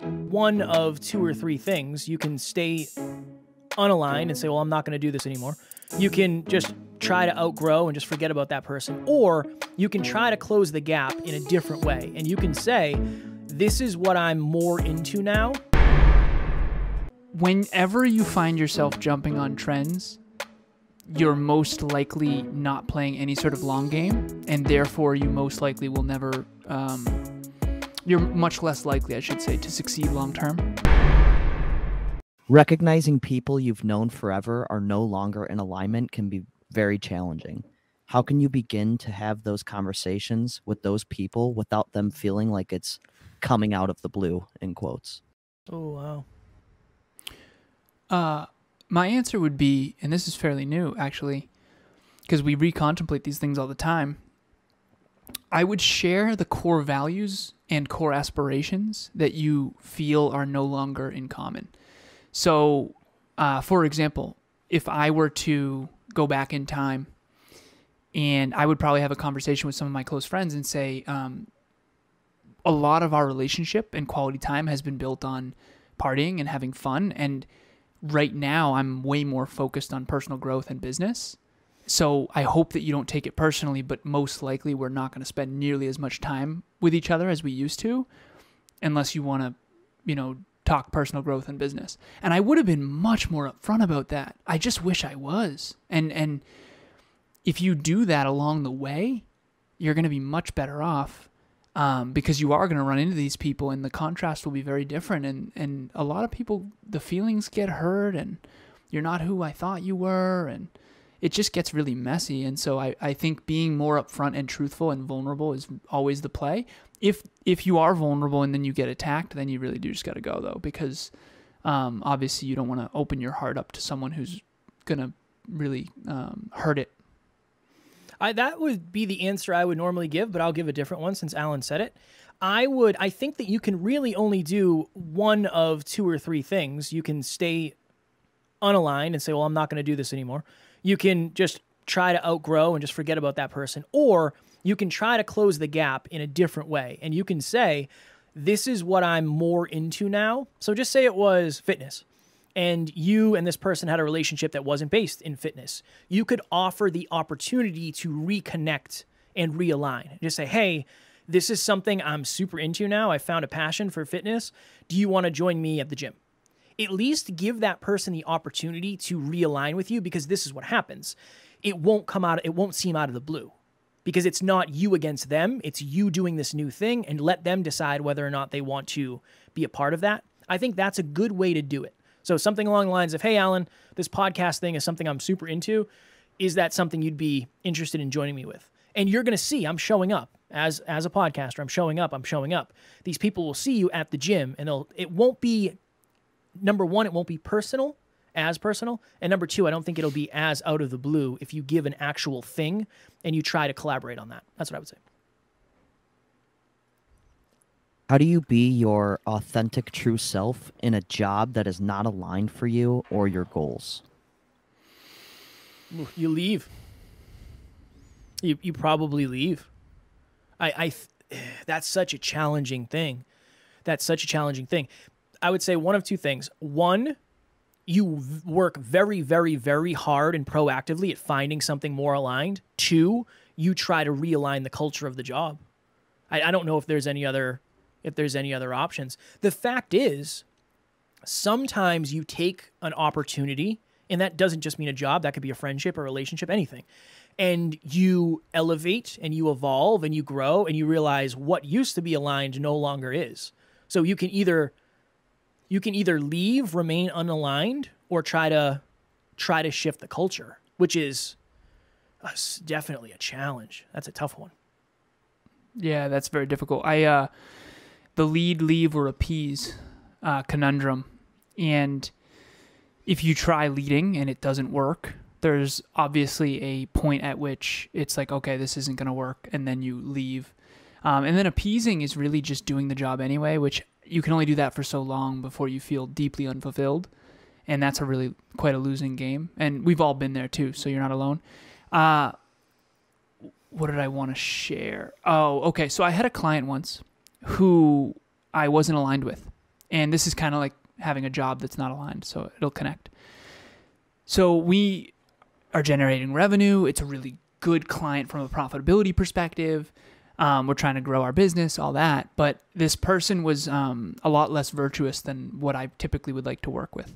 one of two or three things. You can stay unaligned and say, well, I'm not going to do this anymore. You can just try to outgrow and just forget about that person. Or you can try to close the gap in a different way. And you can say, this is what I'm more into now. Whenever you find yourself jumping on trends, you're most likely not playing any sort of long game, and therefore you most likely will never, you're much less likely, I should say, to succeed long term. Recognizing people you've known forever are no longer in alignment can be very challenging. How can you begin to have those conversations with those people without them feeling like it's coming out of the blue, in quotes? Oh, wow. My answer would be, and this is fairly new, actually, because we recontemplate these things all the time, I would share the core values and core aspirations that you feel are no longer in common. So, for example, if I were to go back in time, and I would probably have a conversation with some of my close friends and say, a lot of our relationship and quality time has been built on partying and having fun, and right now I'm way more focused on personal growth and business. So I hope that you don't take it personally, but most likely we're not going to spend nearly as much time with each other as we used to, unless you want to, talk personal growth and business. And I would have been much more upfront about that. I just wish I was. And if you do that along the way, you're going to be much better off, because you are going to run into these people and the contrast will be very different. And a lot of people, the feelings get hurt and you're not who I thought you were, and it just gets really messy. And so I think being more upfront and truthful and vulnerable is always the play. If you are vulnerable and then you get attacked, then you really do just got to go, though, because obviously you don't want to open your heart up to someone who's going to really hurt it. That would be the answer I would normally give, but I'll give a different one since Alan said it. I think that you can really only do one of two or three things. You can stay unaligned and say, well, I'm not going to do this anymore. You can just try to outgrow and just forget about that person. Or you can try to close the gap in a different way. And you can say, this is what I'm more into now. So just say it was fitness, and you and this person had a relationship that wasn't based in fitness. You could offer the opportunity to reconnect and realign. Just say, hey, this is something I'm super into now. I found a passion for fitness. Do you want to join me at the gym? At least give that person the opportunity to realign with you, because this is what happens. It won't seem out of the blue, because it's not you against them. It's you doing this new thing, and let them decide whether or not they want to be a part of that. I think that's a good way to do it. So something along the lines of, hey, Alan, this podcast thing is something I'm super into. Is that something you'd be interested in joining me with? And you're going to see I'm showing up as a podcaster. I'm showing up. These people will see you at the gym, and it won't be, number one, it won't be personal. And number two, I don't think it'll be as out of the blue if you give an actual thing and you try to collaborate on that. That's what I would say. How do you be your authentic, true self in a job that is not aligned for you or your goals? You leave. You probably leave. That's such a challenging thing. I would say one of two things. One, you work very, very, very hard and proactively at finding something more aligned. Two, you try to realign the culture of the job. I don't know if there's any other options. The fact is, sometimes you take an opportunity, and that doesn't just mean a job. That could be a friendship, a relationship, anything. And you elevate and you evolve and you grow and you realize what used to be aligned no longer is. So you can either leave, remain unaligned, or try to shift the culture, which is definitely a challenge. That's a tough one. Yeah, that's very difficult. The lead, leave, or appease conundrum. And if you try leading and it doesn't work, there's obviously a point at which it's like, okay, this isn't going to work, and then you leave. And then appeasing is really just doing the job anyway, which you can only do that for so long before you feel deeply unfulfilled. And that's quite a losing game. And we've all been there too, so you're not alone. What did I want to share? Oh, okay. So I had a client once who I wasn't aligned with. And this is kind of like having a job that's not aligned, so it'll connect. So we are generating revenue. It's a really good client from a profitability perspective. We're trying to grow our business, all that. But this person was a lot less virtuous than what I typically would like to work with.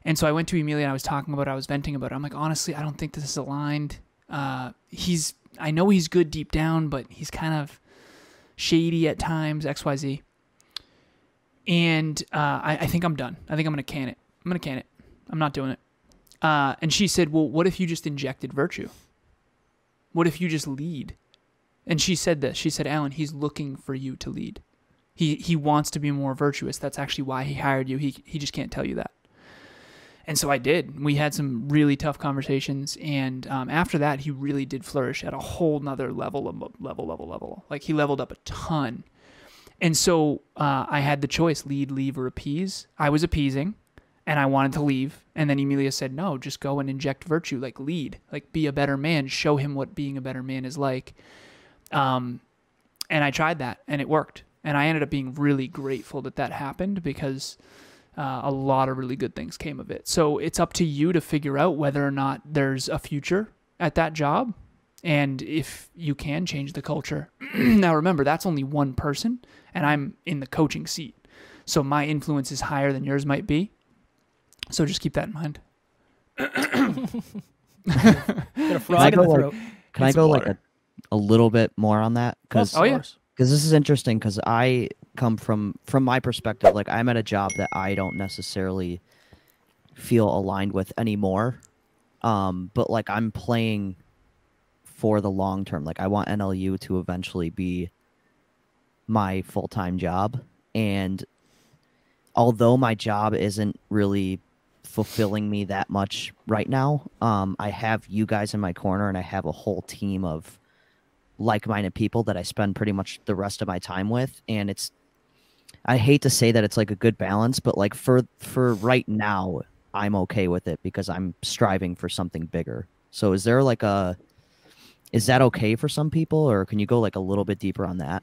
And so I went to Emilia and I was talking about it. I was venting about it. I'm like, honestly, I don't think this is aligned. I know he's good deep down, but he's kind of shady at times, XYZ. And I think I'm done. I think I'm going to can it. I'm not doing it. And she said, well, what if you just injected virtue? What if you just lead? And she said this. She said, Alan, he's looking for you to lead. He wants to be more virtuous. That's actually why he hired you. He just can't tell you that. And so I did. We had some really tough conversations. And after that, he really did flourish at a whole nother level. Like he leveled up a ton. And so I had the choice, lead, leave, or appease. I was appeasing. And I wanted to leave. And then Emilia said, no, just go and inject virtue, like lead, like be a better man, show him what being a better man is like. And I tried that and it worked. And I ended up being really grateful that happened because a lot of really good things came of it. So it's up to you to figure out whether or not there's a future at that job. And if you can change the culture. Now remember, that's only one person and I'm in the coaching seat. So my influence is higher than yours might be. So just keep that in mind. Can I go like a little bit more on that? Because this is interesting because I come from my perspective, like I'm at a job that I don't necessarily feel aligned with anymore. But like I'm playing for the long term. Like I want NLU to eventually be my full-time job. And although my job isn't really fulfilling me that much right now, I have you guys in my corner and I have a whole team of like-minded people that I spend pretty much the rest of my time with. And I hate to say that it's like a good balance, but like for right now, I'm okay with it because I'm striving for something bigger. So is that okay for some people, or can you go like a little bit deeper on that?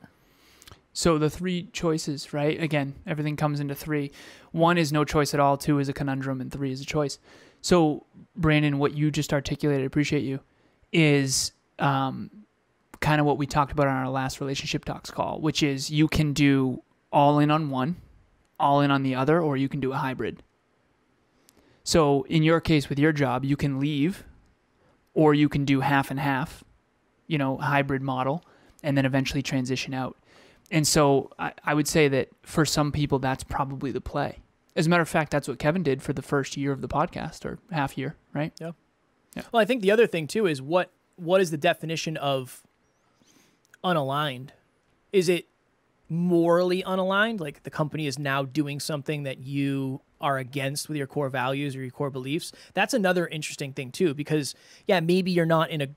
So the three choices, right? Again, everything comes into three. 1 is no choice at all. 2 is a conundrum, and 3 is a choice. So Brandon, what you just articulated, appreciate you, is kind of what we talked about on our last relationship talks call, which is you can do all in on one, all in on the other, or you can do a hybrid. So in your case with your job, you can leave, or you can do half and half, hybrid model, and then eventually transition out. And so I would say that for some people, that's probably the play. As a matter of fact, that's what Kevin did for the first year of the podcast, or half year, right? Yeah. Well, I think the other thing too is what is the definition of unaligned? Is it morally unaligned? Like the company is now doing something that you are against with your core values or your core beliefs? That's another interesting thing too, because maybe you're not in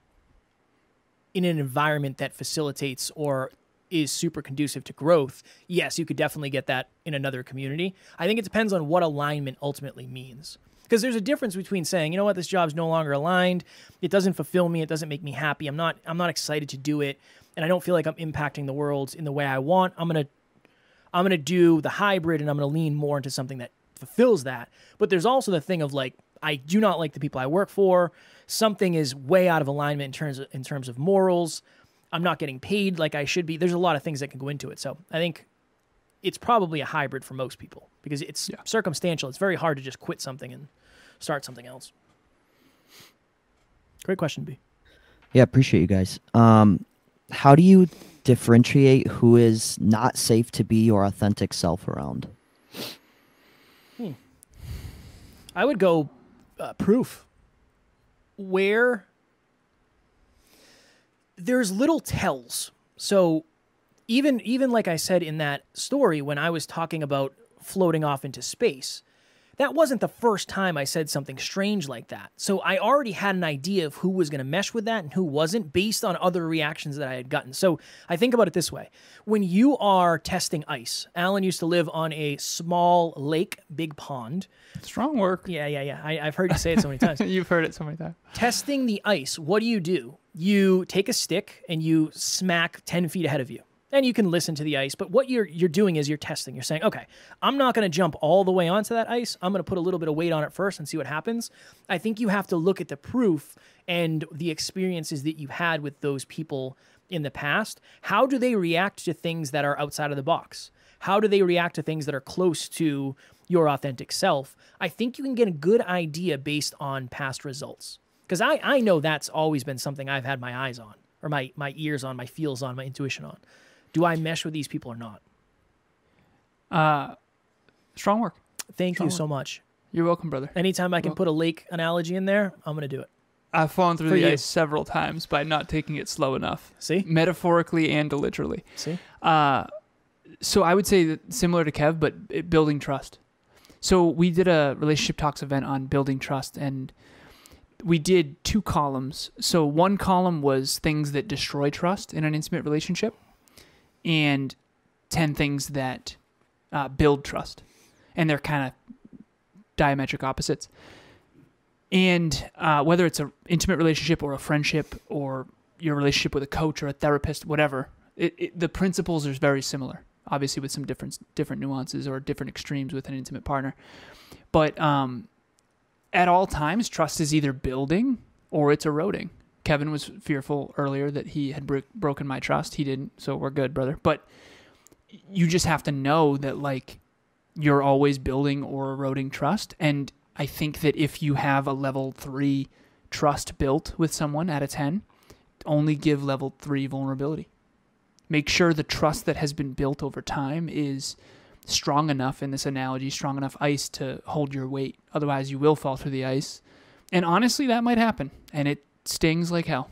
an environment that facilitates or is super conducive to growth. Yes, you could definitely get that in another community. I think it depends on what alignment ultimately means. Because there's a difference between saying, you know what, this job's no longer aligned, it doesn't fulfill me, it doesn't make me happy, I'm not excited to do it, and I don't feel like I'm impacting the world in the way I want. I'm gonna do the hybrid, and I'm gonna lean more into something that fulfills that. But there's also the thing of like, I do not like the people I work for. Something is way out of alignment in terms of morals. I'm not getting paid like I should be. There's a lot of things that can go into it. So I think it's probably a hybrid for most people because it's circumstantial. It's very hard to just quit something and start something else. Great question, B. Yeah, appreciate you guys. How do you differentiate who is not safe to be your authentic self around? I would go proof. Where there's little tells. So even like I said in that story when I was talking about floating off into space, that wasn't the first time I said something strange like that. So I already had an idea of who was going to mesh with that and who wasn't based on other reactions that I had gotten. So I think about it this way. When you are testing ice, Alan used to live on a small lake, big pond. Strong work. Yeah. I've heard you say it so many times. You've heard it so many times. Testing the ice, what do? You take a stick and you smack 10 feet ahead of you. And you can listen to the ice, but what you're doing is you're testing. You're saying, okay, I'm not going to jump all the way onto that ice. I'm going to put a little bit of weight on it first and see what happens. I think you have to look at the proof and the experiences that you've had with those people in the past. How do they react to things that are outside of the box? How do they react to things that are close to your authentic self? I think you can get a good idea based on past results. Because I know that's always been something I've had my eyes on, or my ears on, my feels on, my intuition on. Do I mesh with these people or not? Strong work. Thank you so much. You're welcome, brother. Anytime I can put a lake analogy in there, I'm going to do it. I've fallen through the ice several times by not taking it slow enough. See? Metaphorically and literally. See? So I would say that similar to Kev, but building trust. So we did a relationship talks event on building trust, and we did 2 columns. So one column was things that destroy trust in an intimate relationship, and 10 things that build trust. And they're kind of diametric opposites. And whether it's an intimate relationship or a friendship or your relationship with a coach or a therapist, whatever, the principles are very similar, obviously with some different nuances or different extremes with an intimate partner. But at all times, trust is either building or it's eroding. Kevin was fearful earlier that he had broken my trust. He didn't, so we're good, brother. But you just have to know that, like, you're always building or eroding trust. And I think that if you have a level 3 trust built with someone out of 10, only give level 3 vulnerability. Make sure the trust that has been built over time is strong enough, in this analogy, strong enough ice to hold your weight. Otherwise, you will fall through the ice. And honestly, that might happen. And it stings like hell.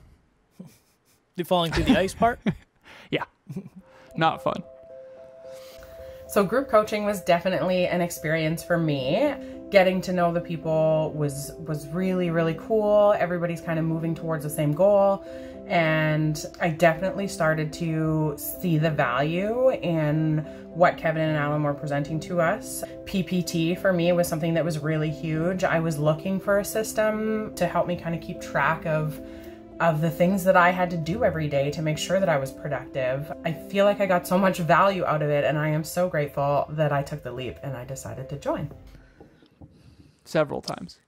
The falling through the ice part? Yeah. Not fun. So group coaching was definitely an experience for me. Getting to know the people was really, really cool. Everybody's kind of moving towards the same goal. And I definitely started to see the value in what Kevin and Alan were presenting to us. PPT for me was something that was really huge. I was looking for a system to help me kind of keep track of the things that I had to do every day to make sure that I was productive. I feel like I got so much value out of it, and I am so grateful that I took the leap and I decided to join. Several times.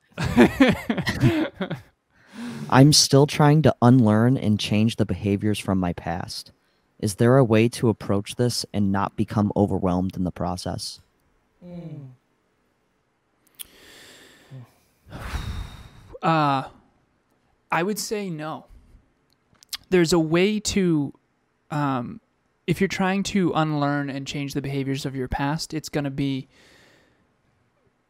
I'm still trying to unlearn and change the behaviors from my past. Is there a way to approach this and not become overwhelmed in the process? I would say no. There's a way to, if you're trying to unlearn and change the behaviors of your past, it's going to be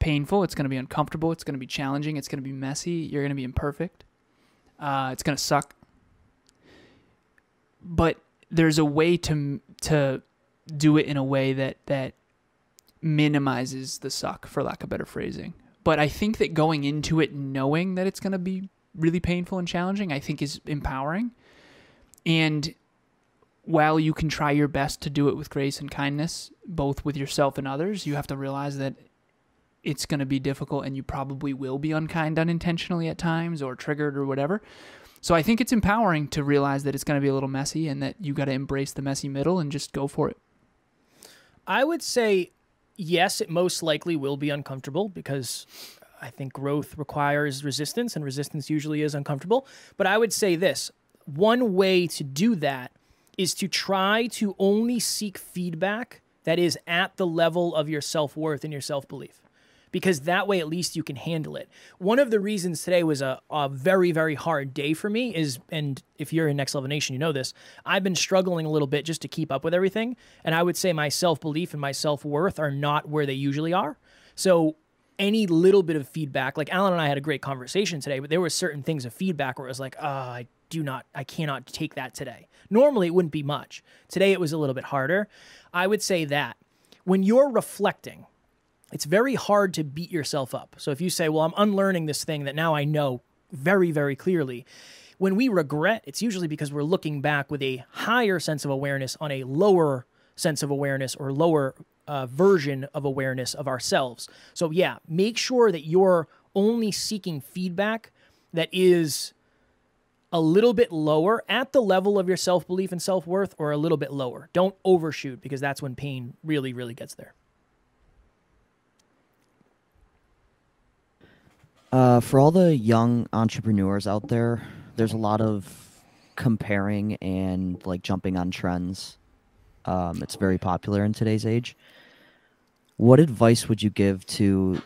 painful. It's going to be uncomfortable. It's going to be challenging. It's going to be messy. You're going to be imperfect. It's going to suck. But there's a way to do it in a way that minimizes the suck, for lack of better phrasing. But I think that going into it knowing that it's going to be really painful and challenging, I think is empowering. And while you can try your best to do it with grace and kindness, both with yourself and others, you have to realize that it's going to be difficult and you probably will be unkind unintentionally at times or triggered or whatever. So I think it's empowering to realize that it's going to be a little messy and that you got to embrace the messy middle and just go for it. I would say, yes, it most likely will be uncomfortable because I think growth requires resistance, and resistance usually is uncomfortable. But I would say this, one way to do that is to try to only seek feedback that is at the level of your self-worth and your self-belief, because that way at least you can handle it. One of the reasons today was a very, very hard day for me is, and if you're in Next Level Nation, you know this, I've been struggling a little bit just to keep up with everything. And I would say my self-belief and my self-worth are not where they usually are. So any little bit of feedback, like Alan and I had a great conversation today, but there were certain things of feedback where it was like, I cannot take that today. Normally it wouldn't be much. Today it was a little bit harder. I would say that when you're reflecting, it's very hard to beat yourself up. So if you say, well, I'm unlearning this thing that now I know very, very clearly, when we regret, it's usually because we're looking back with a higher sense of awareness on a lower sense of awareness or lower version of awareness of ourselves. So yeah, make sure that you're only seeking feedback that is a little bit lower at the level of your self-belief and self-worth, or a little bit lower. Don't overshoot, because that's when pain really, really gets there. For all the young entrepreneurs out there, there's a lot of comparing and like jumping on trends. It's very popular in today's age. What advice would you give to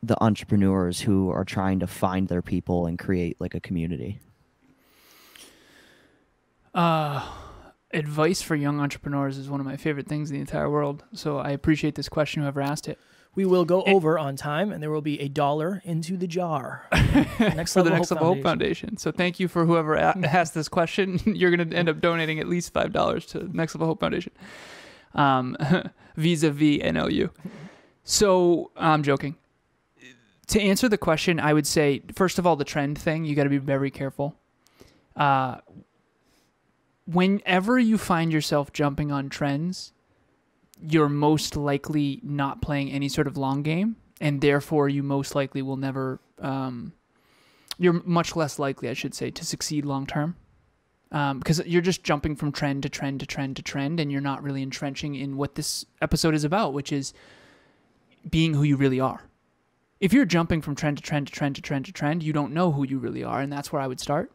the entrepreneurs who are trying to find their people and create like a community? Advice for young entrepreneurs is one of my favorite things in the entire world. So I appreciate this question, whoever asked it. We will go over on time, and there will be $1 into the jar. For the Next Level Hope Foundation. So thank you for whoever asked this question. You're going to end up donating at least $5 to Next Level Hope Foundation. Vis-a-vis NLU. So I'm joking. To answer the question, I would say, first of all, the trend thing, you got to be very careful. Whenever you find yourself jumping on trends, you're most likely not playing any sort of long game, and therefore you most likely will never, you're much less likely, I should say, to succeed long term. Because you're just jumping from trend to trend to trend to trend, and you're not really entrenching in what this episode is about, which is being who you really are. If you're jumping from trend to trend to trend to trend to trend, you don't know who you really are, and that's where I would start.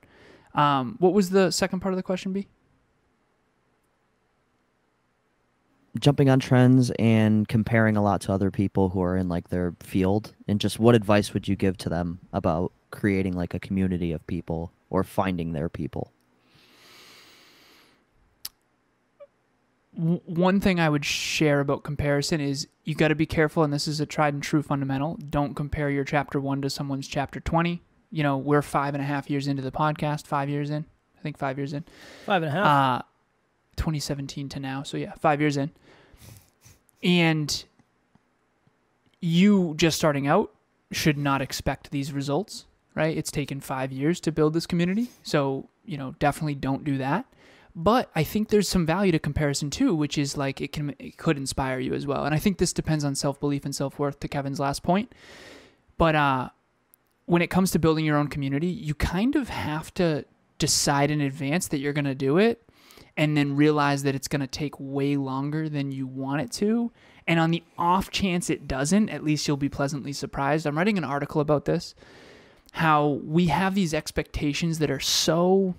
What was the second part of the question, B? Jumping on trends and comparing a lot to other people who are in like their field, and just what advice would you give to them about creating like a community of people or finding their people? One thing I would share about comparison is you got to be careful, and this is a tried and true fundamental. Don't compare your chapter 1 to someone's chapter 20. You know, we're 5.5 years into the podcast, 5 years in. I think 5 years in. 5.5. 2017 to now. So yeah, 5 years in. And you just starting out should not expect these results, right? It's taken 5 years to build this community. So, you know, definitely don't do that. But I think there's some value to comparison too, which is like it could inspire you as well. And I think this depends on self-belief and self-worth, to Kevin's last point. But when it comes to building your own community, you kind of have to decide in advance that you're going to do it, and then realize that it's going to take way longer than you want it to. And on the off chance it doesn't, at least you'll be pleasantly surprised. I'm writing an article about this, how we have these expectations that are so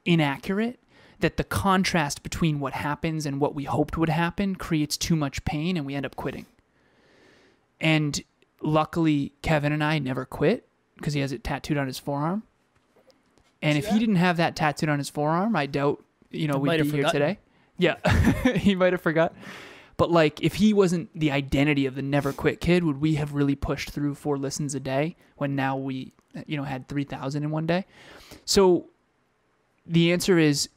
inaccurate that the contrast between what happens and what we hoped would happen creates too much pain, and we end up quitting. And luckily, Kevin and I never quit because he has it tattooed on his forearm. And if he didn't have that tattooed on his forearm, I doubt, we'd be here today. Yeah, he might have forgot. But like, if he wasn't the identity of the never quit kid, would we have really pushed through 4 listens a day when now we, had 3,000 in one day? So the answer is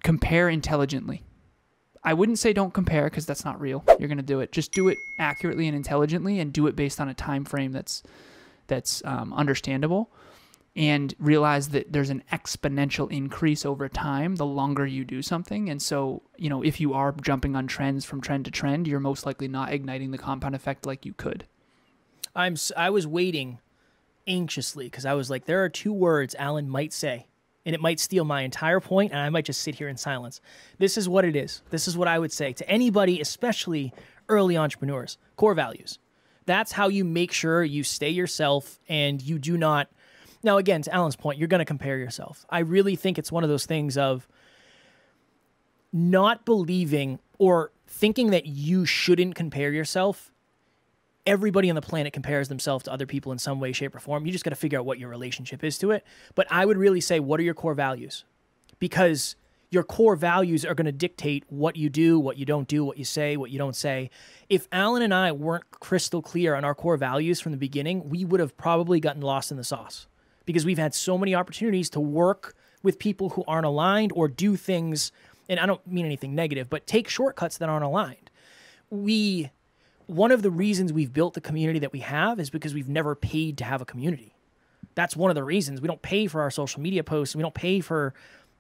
compare intelligently. I wouldn't say don't compare, because that's not real. You're going to do it. Just do it accurately and intelligently, and do it based on a time frame that's understandable. And realize that there's an exponential increase over time the longer you do something. And so, if you are jumping on trends from trend to trend, you're most likely not igniting the compound effect like you could. I was waiting anxiously, because I was like, there are 2 words Alan might say, and it might steal my entire point, and I might just sit here in silence. This is what it is. This is what I would say to anybody, especially early entrepreneurs. Core values. That's how you make sure you stay yourself and you do not... Now, again, to Alan's point, you're going to compare yourself. I really think it's one of those things of not believing or thinking that you shouldn't compare yourself. Everybody on the planet compares themselves to other people in some way, shape, or form. You just got to figure out what your relationship is to it. But I would really say, what are your core values? Because your core values are going to dictate what you do, what you don't do, what you say, what you don't say. If Alan and I weren't crystal clear on our core values from the beginning, we would have probably gotten lost in the sauce. Because we've had so many opportunities to work with people who aren't aligned, or do things, and I don't mean anything negative, but take shortcuts that aren't aligned. One of the reasons we've built the community that we have is because we've never paid to have a community. That's one of the reasons. We don't pay for our social media posts. We don't pay for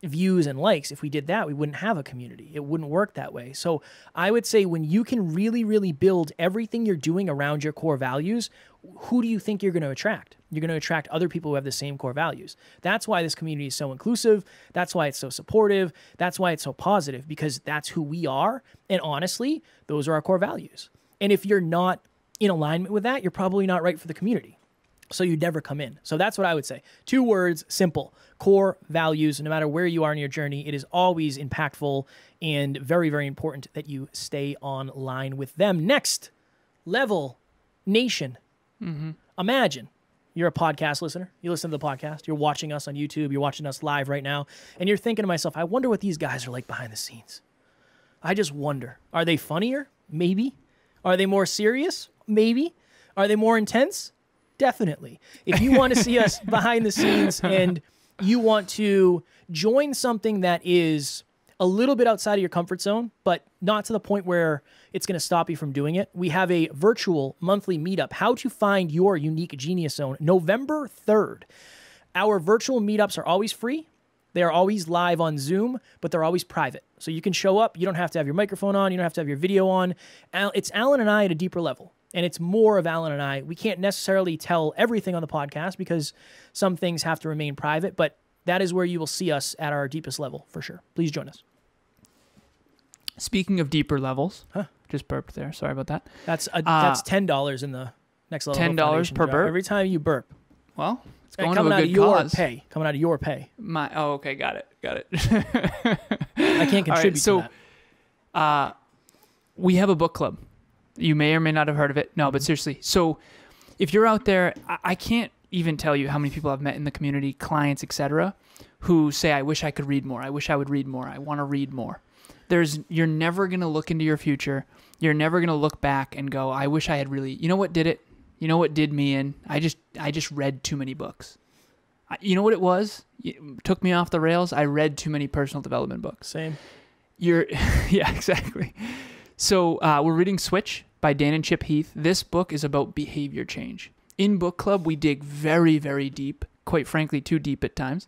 views and likes. If we did that, we wouldn't have a community. It wouldn't work that way. So I would say when you can really, really build everything you're doing around your core values, who do you think you're going to attract? You're going to attract other people who have the same core values. That's why this community is so inclusive. That's why it's so supportive. That's why it's so positive, because that's who we are. And honestly, those are our core values. And if you're not in alignment with that, you're probably not right for the community. So you'd never come in. So that's what I would say. 2 words, simple. Core values. No matter where you are in your journey, it is always impactful and very, very important that you stay online with them. Next level, nation. Imagine you're a podcast listener. You listen to the podcast. You're watching us on YouTube. You're watching us live right now. And you're thinking to myself, I wonder what these guys are like behind the scenes. I just wonder. Are they funnier? Maybe. Are they more serious? Maybe. Are they more intense? Definitely. If you want to see us behind the scenes and you want to join something that is a little bit outside of your comfort zone, but not to the point where it's going to stop you from doing it, we have a virtual monthly meetup, How to Find Your Unique Genius Zone, November 3rd. Our virtual meetups are always free. They are always live on Zoom, but they're always private. So you can show up. You don't have to have your microphone on. You don't have to have your video on. It's Alan and I at a deeper level. And it's more of Alan and I. We can't necessarily tell everything on the podcast because some things have to remain private, but that is where you will see us at our deepest level for sure. Please join us. Speaking of deeper levels, just burped there. Sorry about that. That's $10 in the next level. $10 per burp every time you burp. Well, it's going coming to a out good of your cause. pay. Coming out of your pay. Okay, got it. I can't contribute to that. We have a book club. You may or may not have heard of it. No, but seriously. So if you're out there, I can't even tell you how many people I've met in the community, clients, etc., who say, I wish I could read more. I wish I would read more. I want to read more. You're never going to look into your future. You're never going to look back and go, I wish I had really, you know what did it? You know what did me in? I just read too many books. You know what it was? It took me off the rails. I read too many personal development books. Same. Yeah, exactly. So we're reading Switch by Dan and Chip Heath. This book is about behavior change. In book club, we dig very, very deep, quite frankly, too deep at times.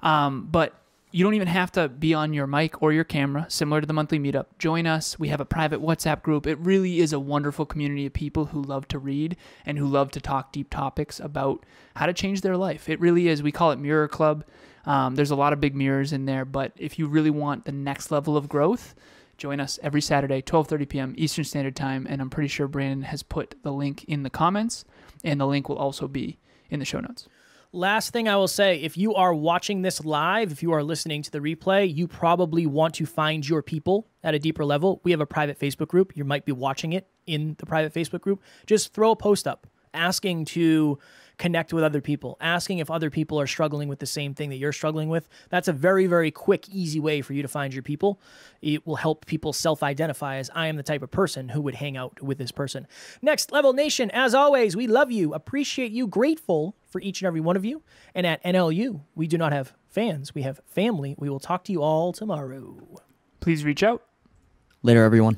But you don't even have to be on your mic or your camera, similar to the monthly meetup. Join us. We have a private WhatsApp group. It really is a wonderful community of people who love to read and who love to talk deep topics about how to change their life. It really is. We call it Mirror Club. There's a lot of big mirrors in there, but if you really want the next level of growth, join us every Saturday, 12:30 p.m. Eastern Standard Time, and I'm pretty sure Brandon has put the link in the comments, and the link will also be in the show notes. Last thing I will say, if you are watching this live, if you are listening to the replay, you probably want to find your people at a deeper level. We have a private Facebook group. You might be watching it in the private Facebook group. Just throw a post up asking to connect with other people, asking if other people are struggling with the same thing that you're struggling with. That's a very, very quick, easy way for you to find your people. It will help people self-identify as, I am the type of person who would hang out with this person. Next Level Nation, as always, we love you, appreciate you, grateful for each and every one of you. And at NLU, we do not have fans, we have family. We will talk to you all tomorrow. Please reach out. Later, everyone.